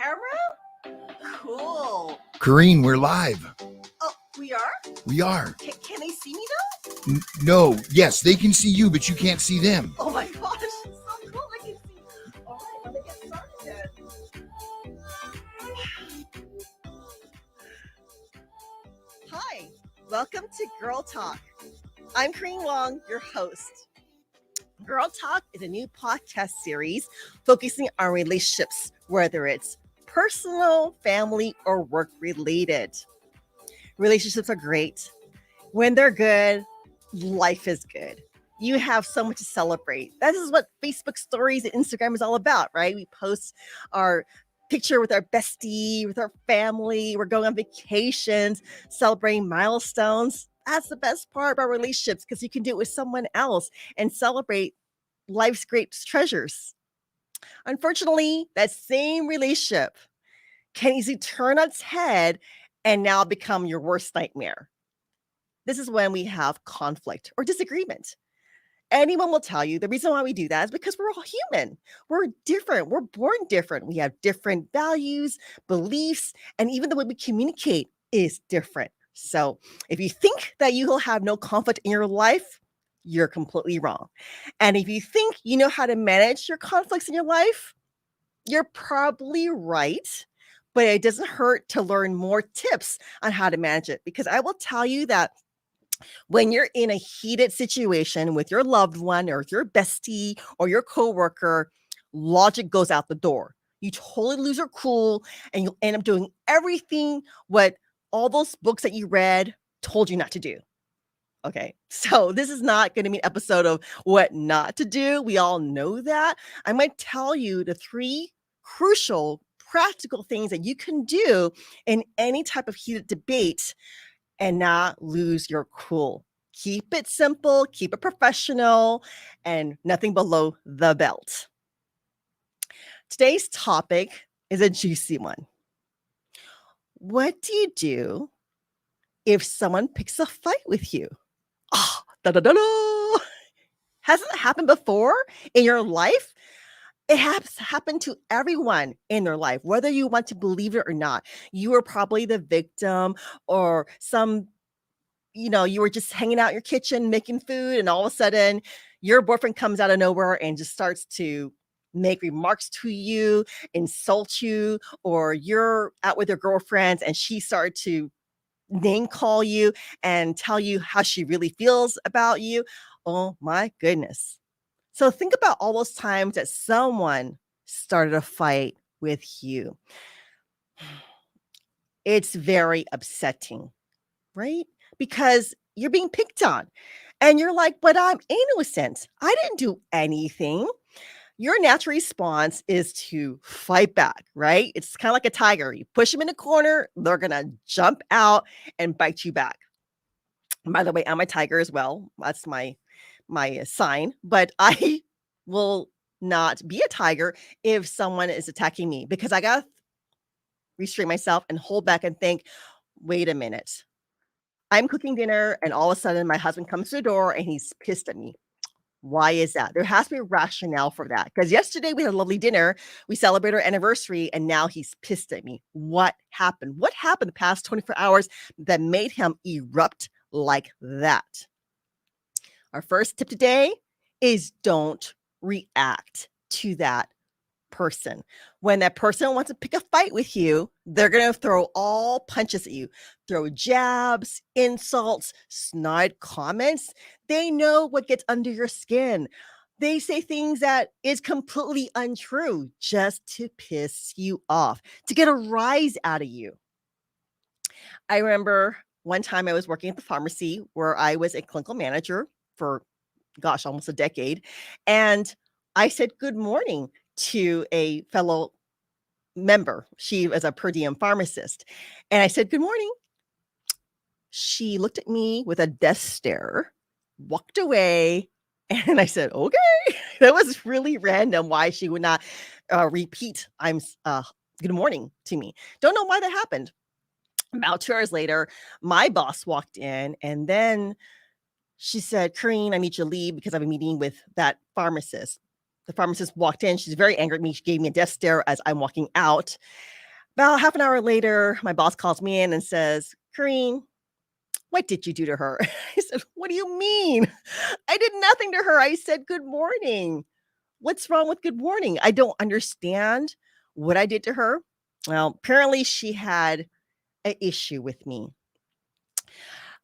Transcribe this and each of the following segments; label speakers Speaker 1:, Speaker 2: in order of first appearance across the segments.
Speaker 1: camera? Cool.
Speaker 2: Corrine, we're live.
Speaker 1: Oh, we are?
Speaker 2: We are.
Speaker 1: Can they see me though?
Speaker 2: No, yes, they can see you, but you can't see them.
Speaker 1: Oh my gosh, so cool. I can see. All right, let me get started then. Hi, welcome to Girl Talk. I'm Corrine Wong, your host. Girl Talk is a new podcast series focusing on relationships, whether it's personal, family, or work related. Relationships are great. When they're good, life is good. You have so much to celebrate. That is what Facebook stories and Instagram is all about, right? We post our picture with our bestie, with our family. We're going on vacations, celebrating milestones. That's the best part about relationships because you can do it with someone else and celebrate life's great treasures. Unfortunately, that same relationship can easily turn on its head and now become your worst nightmare. This is when we have conflict or disagreement. Anyone will tell you the reason why we do that is because we're all human. We're different. We're born different. We have different values, beliefs, and even the way we communicate is different. So if you think that you will have no conflict in your life, you're completely wrong. And if you think you know how to manage your conflicts in your life, you're probably right. But it doesn't hurt to learn more tips on how to manage it because I will tell you that when you're in a heated situation with your loved one or your bestie or your coworker, logic goes out the door. You totally lose your cool and you'll end up doing everything what all those books that you read told you not to do. Okay, so this is not going to be an episode of what not to do. We all know that. I might tell you the three crucial, practical things that you can do in any type of heated debate and not lose your cool. Keep it simple, keep it professional, and nothing below the belt. Today's topic is a juicy one. What do you do if someone picks a fight with you? Oh, da da da da. Hasn't it happened before in your life? It has happened to everyone in their life, whether you want to believe it or not. You were probably the victim or you were just hanging out in your kitchen making food, and all of a sudden your boyfriend comes out of nowhere and just starts to make remarks to you, insult you, or you're out with your girlfriends and she started to name call you and tell you how she really feels about you. Oh my goodness. So think about all those times that someone started a fight with you. It's very upsetting, right? Because you're being picked on and you're like, but I'm innocent. I didn't do anything. Your natural response is to fight back, right? It's kind of like a tiger. You push them in a corner, they're going to jump out and bite you back. By the way, I'm a tiger as well. That's my sign, but I will not be a tiger if someone is attacking me because I got to restrain myself and hold back and think, wait a minute. I'm cooking dinner and all of a sudden my husband comes to the door and he's pissed at me. Why is that? There has to be a rationale for that. Because yesterday we had a lovely dinner. We celebrated our anniversary and now he's pissed at me. What happened? What happened the past 24 hours that made him erupt like that? Our first tip today is don't react to that person. When that person wants to pick a fight with you, they're going to throw all punches at you, throw jabs, insults, snide comments. They know what gets under your skin. They say things that is completely untrue just to piss you off, to get a rise out of you. I remember one time I was working at the pharmacy where I was a clinical manager for, almost a decade. And I said good morning to a fellow member. She was a per diem pharmacist. And I said, good morning. She looked at me with a death stare, walked away. And I said, okay. That was really random why she would not repeat good morning to me. Don't know why that happened. About 2 hours later, my boss walked in and then she said, Corrine, I need you to leave because I have a meeting with that pharmacist. The pharmacist walked in. She's very angry at me. She gave me a death stare as I'm walking out. About half an hour later, my boss calls me in and says, Kareen, what did you do to her? I said, what do you mean? I did nothing to her. I said, good morning. What's wrong with good morning? I don't understand what I did to her. Well, apparently she had an issue with me.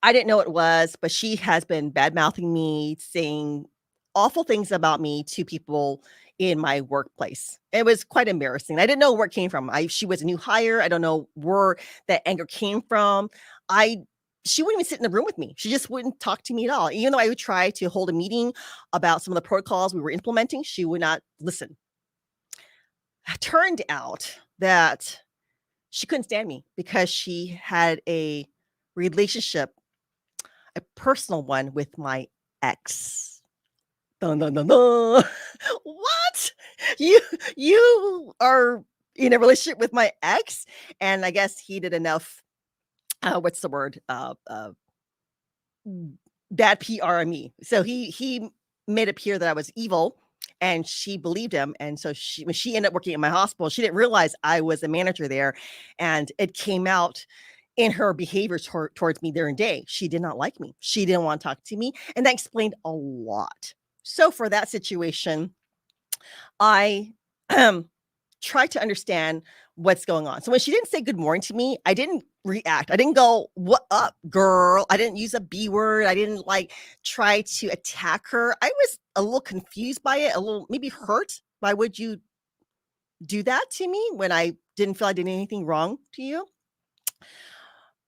Speaker 1: I didn't know it was, but she has been bad mouthing me, saying awful things about me to people in my workplace. It was quite embarrassing. I didn't know where it came from. She was a new hire. I don't know where that anger came from. I She wouldn't even sit in the room with me. She just wouldn't talk to me at all. Even though I would try to hold a meeting about some of the protocols we were implementing, she would not listen. It turned out that she couldn't stand me because she had a relationship, a personal one, with my ex. Dun, dun, dun, dun. What? You you are in a relationship with my ex? And I guess he did enough, what's the word? Bad PR on me. So he made it appear that I was evil, and she believed him. And so when she ended up working at my hospital, she didn't realize I was a manager there, and it came out in her behavior towards me during the day. She did not like me. She didn't want to talk to me, and that explained a lot. So for that situation, I try to understand what's going on. So when she didn't say good morning to me, I didn't react. I didn't go, "What up, girl?" I didn't use a B word. I didn't like try to attack her. I was a little confused by it, a little maybe hurt. Why would you do that to me when I didn't feel I did anything wrong to you?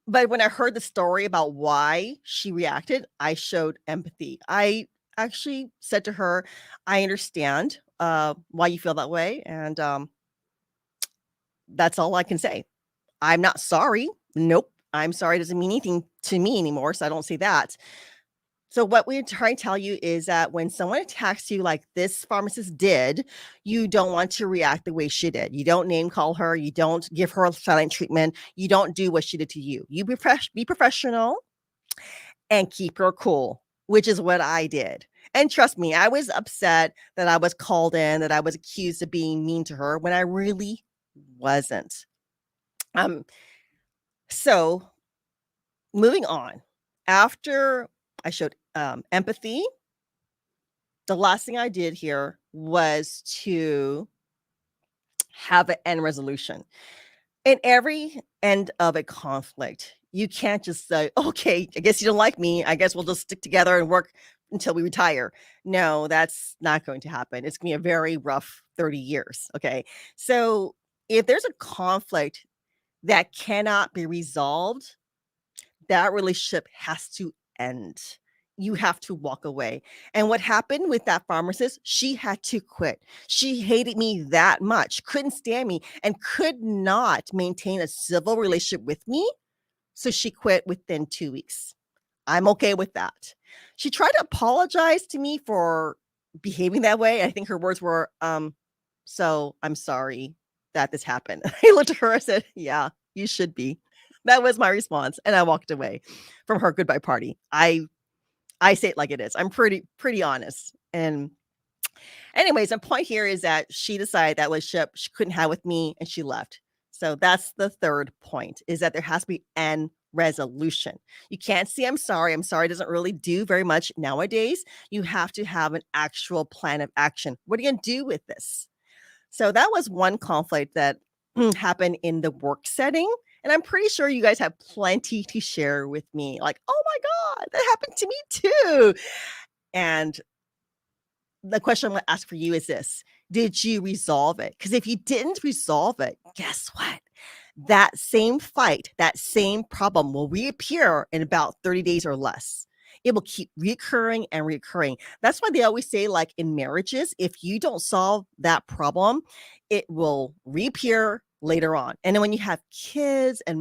Speaker 1: But when I heard the story about why she reacted, I showed empathy. I actually said to her, "I understand why you feel that way, and that's all I can say. I'm not sorry. Nope. I'm sorry doesn't mean anything to me anymore, so I don't say that." So what we're trying to tell you is that when someone attacks you like this pharmacist did, you don't want to react the way she did. You don't name call her. You don't give her a silent treatment. You don't do what she did to you. You be professional and keep her cool, which is what I did. And trust me, I was upset that I was called in, that I was accused of being mean to her when I really wasn't. Um, so moving on, after I showed empathy, the last thing I did here was to have an end resolution. In every end of a conflict, you can't just say, okay, I guess you don't like me. I guess we'll just stick together and work until we retire. No, that's not going to happen. It's going to be a very rough 30 years. Okay. So if there's a conflict that cannot be resolved, that relationship has to end. You have to walk away. And what happened with that pharmacist, she had to quit. She hated me that much, couldn't stand me, and could not maintain a civil relationship with me. So she quit within 2 weeks. I'm okay with that. She tried to apologize to me for behaving that way. I think her words were, so I'm sorry that this happened. I looked at her, I said, yeah, you should be. That was my response. And I walked away from her goodbye party. I say it like it is. I'm pretty honest. And anyways, the point here is that she decided that relationship she couldn't have with me, and she left. So that's the third point, is that there has to be an resolution. You can't say I'm sorry. I'm sorry doesn't really do very much nowadays. You have to have an actual plan of action. What are you going to do with this? So that was one conflict that happened in the work setting. And I'm pretty sure you guys have plenty to share with me. Like, oh my God, that happened to me too. And the question I'm going to ask for you is this: did you resolve it? Because if you didn't resolve it, guess what? That same fight, that same problem will reappear in about 30 days or less. It will keep recurring and recurring. That's why they always say, like in marriages, if you don't solve that problem, it will reappear later on. And then when you have kids and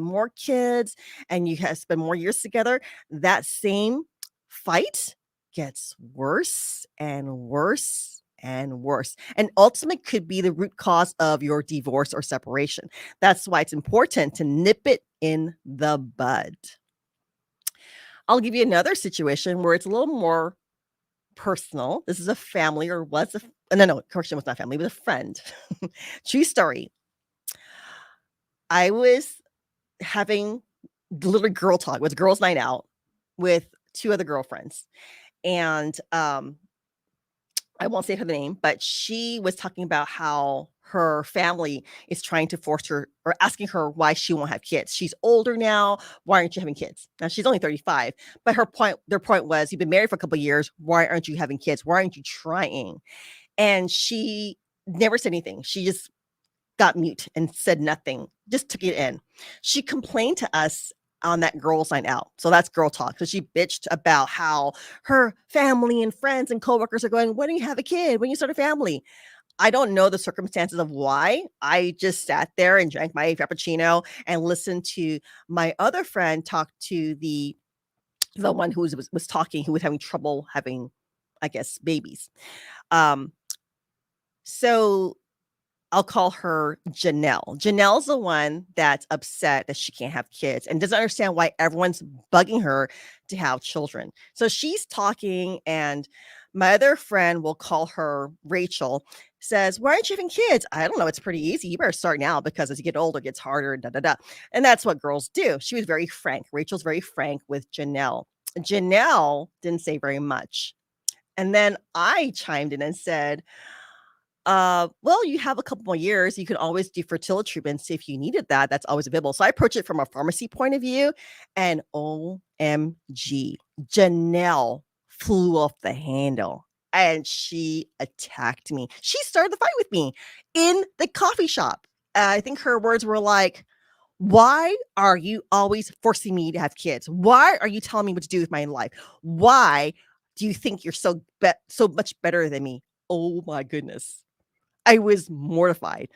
Speaker 1: you have spend more years together, that same fight gets worse and worse and worse, and ultimately could be the root cause of your divorce or separation. That's why it's important to nip it in the bud. I'll give you another situation where it's a little more personal. This is a family, or was no, of course it was not family, it was a friend. True story. I was having literally girl talk with girls' night out with two other girlfriends. And I won't say her name, but she was talking about how her family is trying to force her or asking her why she won't have kids. She's older now. Why aren't you having kids? Now she's only 35, but their point was, you've been married for a couple of years. Why aren't you having kids? Why aren't you trying? And she never said anything. She just got mute and said nothing, just took it in. She complained to us on that girls' night out. So that's girl talk. So she bitched about how her family and friends and coworkers are going, when do you have a kid? When you start a family? I don't know the circumstances of why. I just sat there and drank my frappuccino and listened to my other friend talk to the one who was talking, who was having trouble having, I guess, babies. Um, so I'll call her Janelle. Janelle's the one that's upset that she can't have kids and doesn't understand why everyone's bugging her to have children. So she's talking, and my other friend, will call her Rachel, says, why aren't you having kids? I don't know. It's pretty easy. You better start now, because as you get older, it gets harder. Da, da, da. And that's what girls do. She was very frank. Rachel's very frank with Janelle. Janelle didn't say very much. And then I chimed in and said, well, you have a couple more years. You can always do fertility treatments if you needed that. That's always available. So I approach it from a pharmacy point of view, and OMG, Janelle flew off the handle and she attacked me. She started the fight with me in the coffee shop. I think her words were like, why are you always forcing me to have kids? Why are you telling me what to do with my life? Why do you think you're so much better than me? Oh my goodness. I was mortified.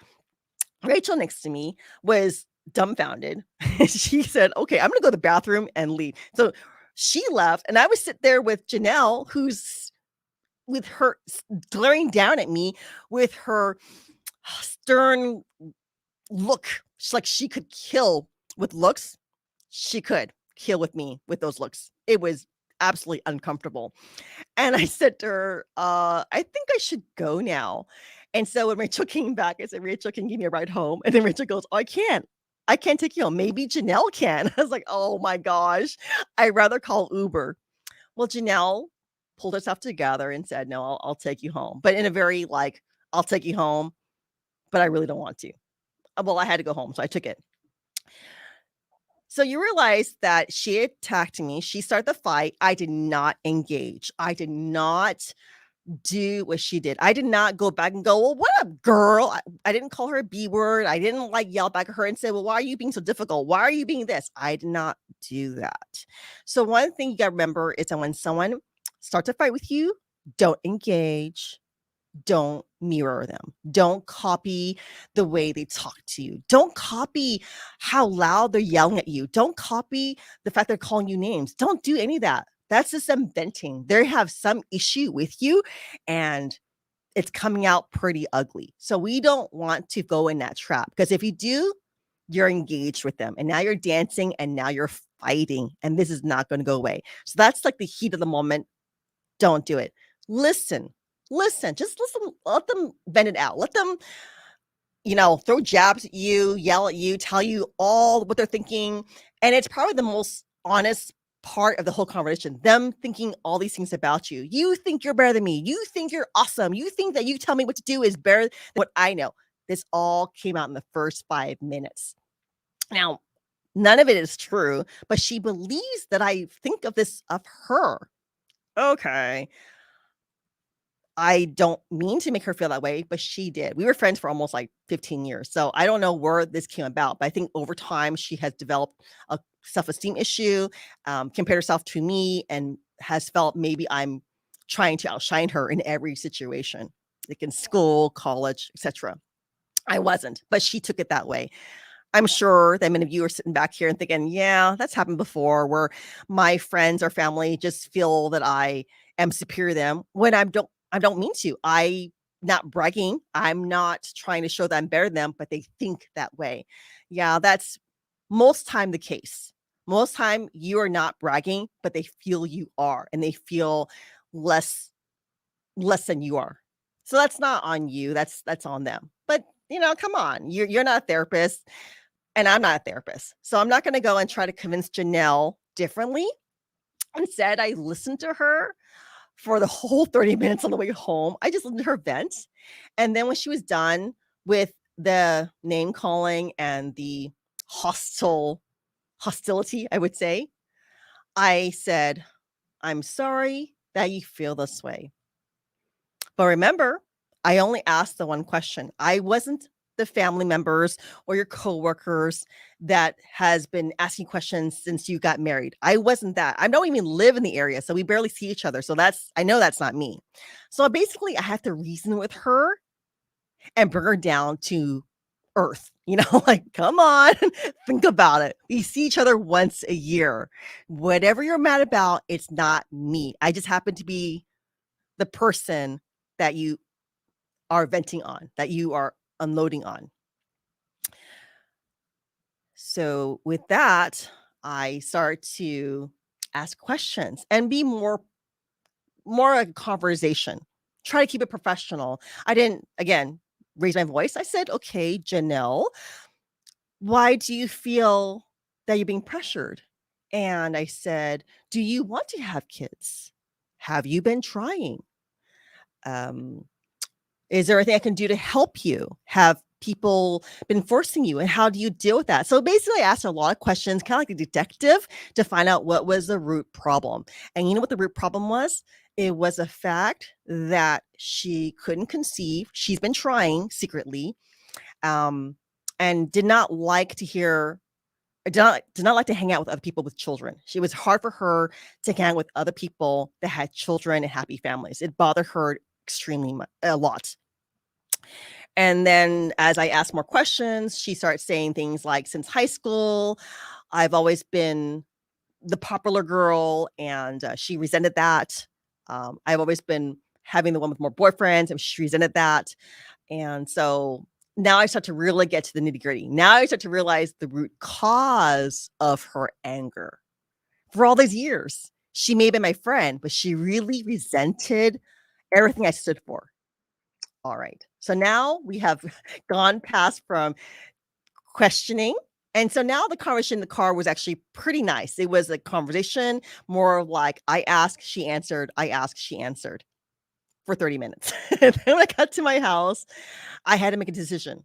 Speaker 1: Rachel next to me was dumbfounded. She said, okay, I'm going to go to the bathroom and leave. So she left, and I was sit there with Janelle, who's with her glaring down at me with her stern look. She's like, she could kill with looks. She could kill with me with those looks. It was absolutely uncomfortable. And I said to her, I think I should go now. And so when Rachel came back, I said, Rachel, can you give me a ride home? And then Rachel goes, oh, I can't. I can't take you home. Maybe Janelle can. I was like, oh my gosh. I'd rather call Uber. Well, Janelle pulled herself together and said, no, I'll take you home. But in a very like, I'll take you home, but I really don't want to. Well, I had to go home, so I took it. So you realize that she attacked me. She started the fight. I did not engage. I did not do what she did. I did not go back and go, well, what up, girl? I didn't call her a B word. I didn't like yell back at her and say, well, why are you being so difficult? Why are you being this? I did not do that. So one thing you got to remember is that when someone starts a fight with you, don't engage. Don't mirror them. Don't copy the way they talk to you. Don't copy how loud they're yelling at you. Don't copy the fact they're calling you names. Don't do any of that. That's just them venting. They have some issue with you, and it's coming out pretty ugly. So we don't want to go in that trap, because if you do, you're engaged with them, and now you're dancing, and now you're fighting, and this is not going to go away. So that's like the heat of the moment. Don't do it. Listen, just listen, let them vent it out. Let them, throw jabs at you, yell at you, tell you all what they're thinking. And it's probably the most honest part of the whole conversation, them thinking all these things about you. You think you're better than me. You think you're awesome. You think that you tell me what to do is better than what I know. This all came out in the first 5 minutes. Now, none of it is true, but she believes that I think of this of her. Okay. I don't mean to make her feel that way, but she did. We were friends for almost like 15 years. So I don't know where this came about, but I think over time she has developed a self-esteem issue, compared herself to me, and has felt maybe I'm trying to outshine her in every situation, like in school, college, etc. I wasn't, but she took it that way. I'm sure that many of you are sitting back here and thinking, yeah, that's happened before, where my friends or family just feel that I am superior to them when I don't mean to. I not bragging. I'm not trying to show that I'm better than them, but they think that way. Yeah, that's most time the case. Most time you are not bragging, but they feel you are, and they feel less than you are. So that's not on you. That's on them. But come on. You're not a therapist. And I'm not a therapist. So I'm not going to go and try to convince Janelle differently. Instead, I listened to her for the whole 30 minutes on the way home. I just listened to her vent. And then when she was done with the name calling and the hostility, I would say, I said, I'm sorry that you feel this way. But remember, I only asked the one question. I wasn't the family members or your coworkers that has been asking questions since you got married. I wasn't that. I don't even live in the area, so we barely see each other. So I know that's not me. So basically, I have to reason with her and bring her down to earth. Like, come on, think about it. We see each other once a year. Whatever you're mad about, it's not me. I just happen to be the person that you are venting on, that you are unloading on. So with that, I start to ask questions and be more a conversation. Try to keep it professional. I didn't, again, raise my voice. I said, okay, Janelle, why do you feel that you're being pressured? And I said, do you want to have kids? Have you been trying? Is there anything I can do to help you? Have people been forcing you? And how do you deal with that? So basically, I asked her a lot of questions, kind of like a detective, to find out what was the root problem. And you know what the root problem was? It was the fact that she couldn't conceive. She's been trying secretly, and did not like to hear. Did not like to hang out with other people with children. It was hard for her to hang out with other people that had children and happy families. It bothered her extremely a lot. And then as I asked more questions, she started saying things like, since high school, I've always been the popular girl, and she resented that. I've always been having the one with more boyfriends, and she resented that. And so now I start to really get to the nitty gritty. Now I start to realize the root cause of her anger. For all these years, she may have been my friend, but she really resented everything I stood for. All right. So now we have gone past from questioning. And so now the conversation in the car was actually pretty nice. It was a conversation more like I asked, she answered, I asked, she answered for 30 minutes. And then when I got to my house, I had to make a decision.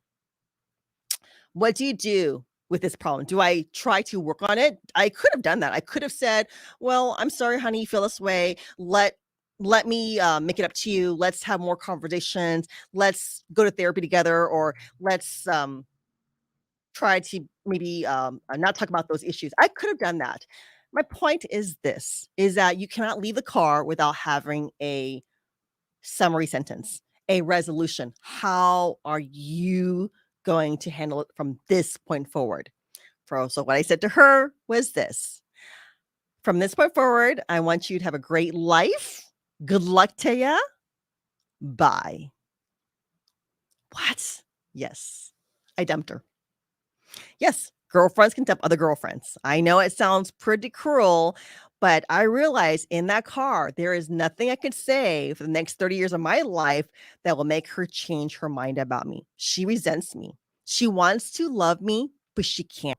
Speaker 1: What do you do with this problem? Do I try to work on it? I could have done that. I could have said, well, I'm sorry, honey, you feel this way. Let me make it up to you. Let's have more conversations. Let's go to therapy together, or let's try to maybe not talk about those issues. I could have done that. My point is this, is that you cannot leave the car without having a summary sentence, a resolution. How are you going to handle it from this point forward? So what I said to her was this: from this point forward, I want you to have a great life. Good luck to ya. Bye. What? Yes. I dumped her. Yes, girlfriends can dump other girlfriends. I know it sounds pretty cruel, but I realize in that car, there is nothing I could say for the next 30 years of my life that will make her change her mind about me. She resents me. She wants to love me, but she can't.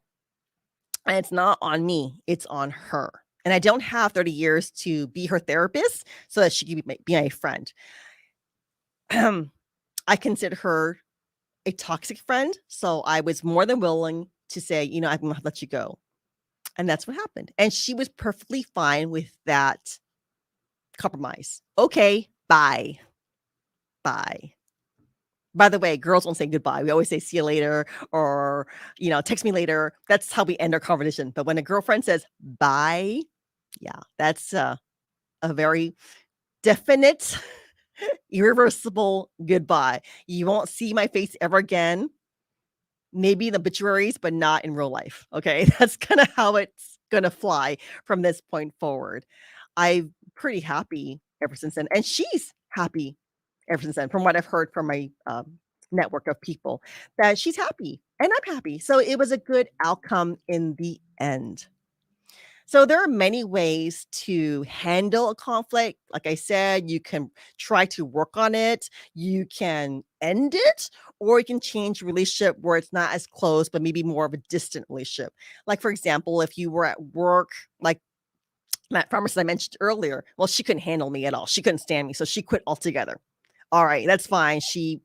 Speaker 1: And it's not on me, it's on her. And I don't have 30 years to be her therapist so that she can be my friend. I consider her a toxic friend. So I was more than willing to say, I'm going to let you go. And that's what happened. And she was perfectly fine with that compromise. Okay, bye. Bye. By the way, girls don't say goodbye. We always say see you later, or, text me later. That's how we end our conversation. But when a girlfriend says bye, yeah, that's a very definite, irreversible goodbye. You won't see my face ever again. Maybe in the obituaries, but not in real life. Okay. That's kind of how it's going to fly from this point forward. I'm pretty happy ever since then. And she's happy ever since then, from what I've heard from my network of people, that she's happy and I'm happy. So it was a good outcome in the end. So there are many ways to handle a conflict. Like I said, you can try to work on it, you can end it, or you can change a relationship where it's not as close, but maybe more of a distant relationship. Like, for example, if you were at work, like that pharmacist I mentioned earlier, well, she couldn't handle me at all. She couldn't stand me. So she quit altogether. All right, that's fine. She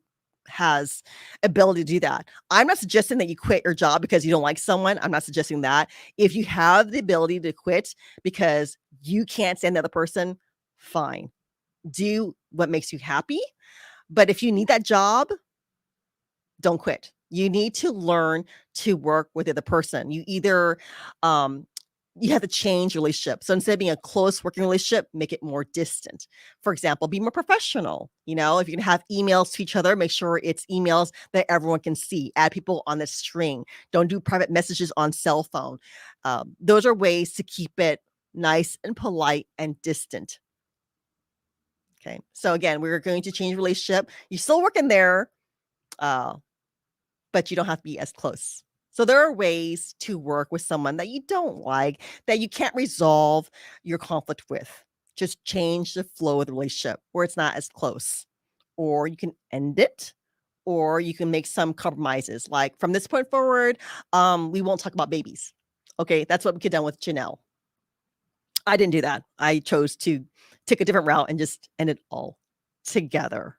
Speaker 1: has ability to do that. I'm not suggesting that you quit your job because you don't like someone. I'm not suggesting that. If you have the ability to quit because you can't stand the other person, fine. Do what makes you happy. But if you need that job, don't quit. You need to learn to work with the other person. You either um you have to change your relationship. So instead of being a close working relationship, make it more distant. For example, be more professional. You know, if you can have emails to each other, make sure it's emails that everyone can see. Add people on the string. Don't do private messages on cell phone. Those are ways to keep it nice and polite and distant. Okay. So again, we're going to change relationship. You're still working there. Uh, but you don't have to be as close. So there are ways to work with someone that you don't like, that you can't resolve your conflict with. Just change the flow of the relationship where it's not as close. Or you can end it, or you can make some compromises. Like from this point forward, we won't talk about babies. Okay, that's what we could done with Janelle. I didn't do that. I chose to take a different route and just end it all together.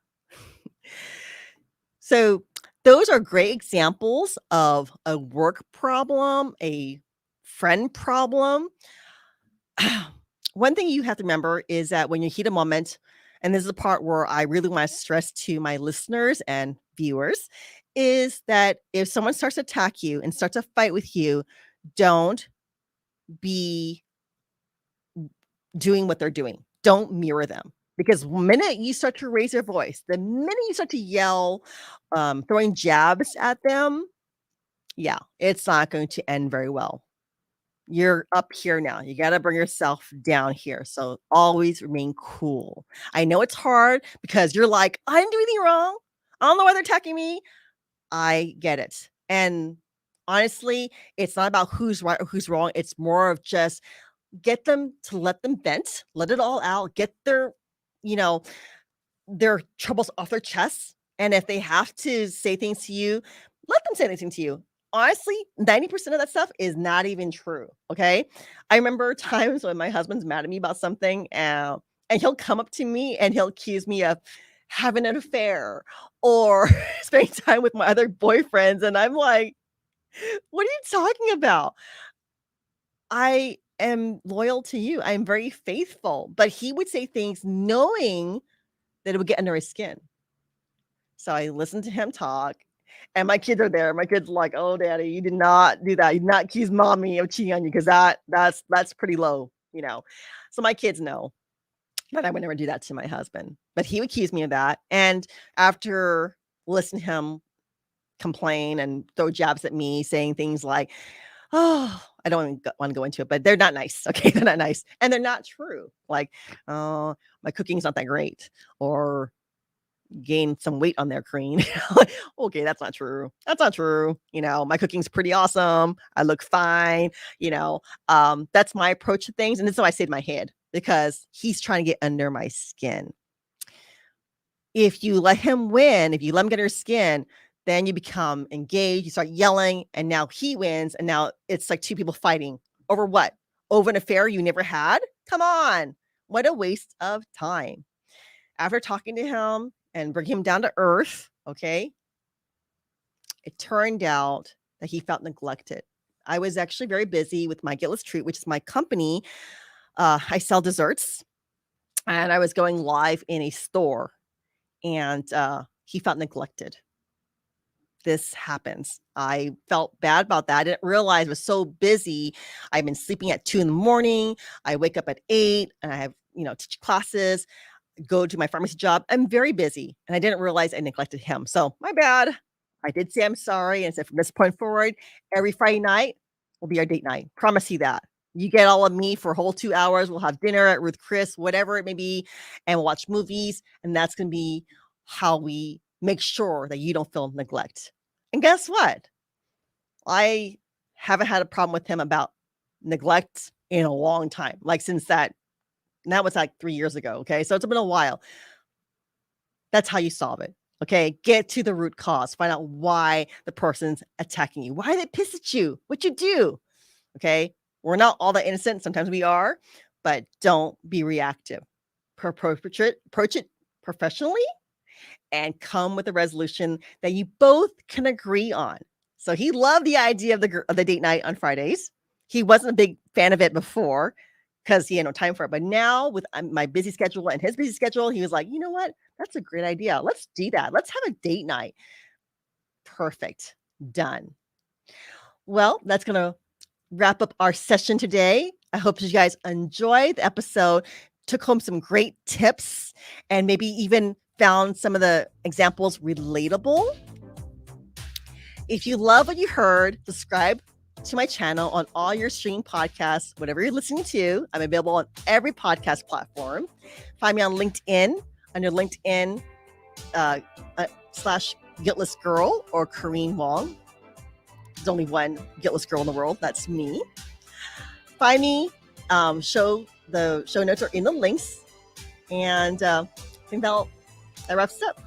Speaker 1: So those are great examples of a work problem, a friend problem. One thing you have to remember is that when you heat a moment, and this is the part where I really want to stress to my listeners and viewers, is that if someone starts to attack you and starts to fight with you, don't be doing what they're doing. Don't mirror them. Because the minute you start to raise your voice, the minute you start to yell, throwing jabs at them, yeah, it's not going to end very well. You're up here now. You got to bring yourself down here. So always remain cool. I know it's hard because you're like, I didn't do anything wrong. I don't know why they're attacking me. I get it. And honestly, it's not about who's right or who's wrong. It's more of just get them to let them vent, let it all out, get their, you know, their troubles off their chests. And if they have to say things to you, let them say anything to you. Honestly, 90% of that stuff is not even true. Okay. I remember times when my husband's mad at me about something, and he'll come up to me and he'll accuse me of having an affair or spending time with my other boyfriends. And I'm like, what are you talking about? I am loyal to you. I'm very faithful. But he would say things knowing that it would get under his skin. So I listened to him talk, and my kids are there. My kids are like, "Oh, daddy, you did not do that. You did not accuse mommy of cheating on you because that's pretty low, you know." So my kids know that I would never do that to my husband, but he would accuse me of that. And after listening to him complain and throw jabs at me, saying things like, "Oh," I don't even want to go into it, but they're not nice. Okay, they're not nice, and they're not true. Like, "Oh, my cooking's not that great," or gain some weight on their cream. Okay, that's not true. That's not true. You know, my cooking's pretty awesome. I look fine. You know, that's my approach to things. And this is what I say to my head because he's trying to get under my skin. If you let him win, if you let him get under your skin, then you become engaged, you start yelling, and now he wins. And now it's like two people fighting over what? Over an affair you never had? Come on. What a waste of time. After talking to him and bring him down to earth, okay, it turned out that he felt neglected. I was actually very busy with my Guiltless Treat, which is my company. I sell desserts, and I was going live in a store, and he felt neglected. This happens. I felt bad about that. I didn't realize I was so busy. I've been sleeping at 2 in the morning. I wake up at 8 and I have, teach classes, go to my pharmacy job. I'm very busy and I didn't realize I neglected him. So my bad. I did say I'm sorry and said from this point forward, every Friday night will be our date night. Promise you that. You get all of me for a whole 2 hours. We'll have dinner at Ruth Chris, whatever it may be, and we'll watch movies. And that's going to be how we make sure that you don't feel neglect. And guess what? I haven't had a problem with him about neglect in a long time. Like since that was like 3 years ago. Okay. So it's been a while. That's how you solve it. Okay. Get to the root cause. Find out why the person's attacking you. Why they pissed at you. What you do. Okay. We're not all that innocent. Sometimes we are, but don't be reactive. Approach it professionally and come with a resolution that you both can agree on. So he loved the idea of the date night on Fridays. He wasn't a big fan of it before because he had no time for it. But now with my busy schedule and his busy schedule, he was like, you know what? That's a great idea. Let's do that. Let's have a date night. Perfect. Done. Well, that's going to wrap up our session today. I hope you guys enjoyed the episode, took home some great tips, and maybe even found some of the examples relatable. If you love what you heard, subscribe to my channel on all your streaming podcasts, whatever you're listening to. I'm available on every podcast platform. Find me on LinkedIn under LinkedIn / Guiltless Girl or Corrine Wong. There's only one guiltless girl in the world. That's me. Find me. The show notes are in the links. And I think that wraps it up.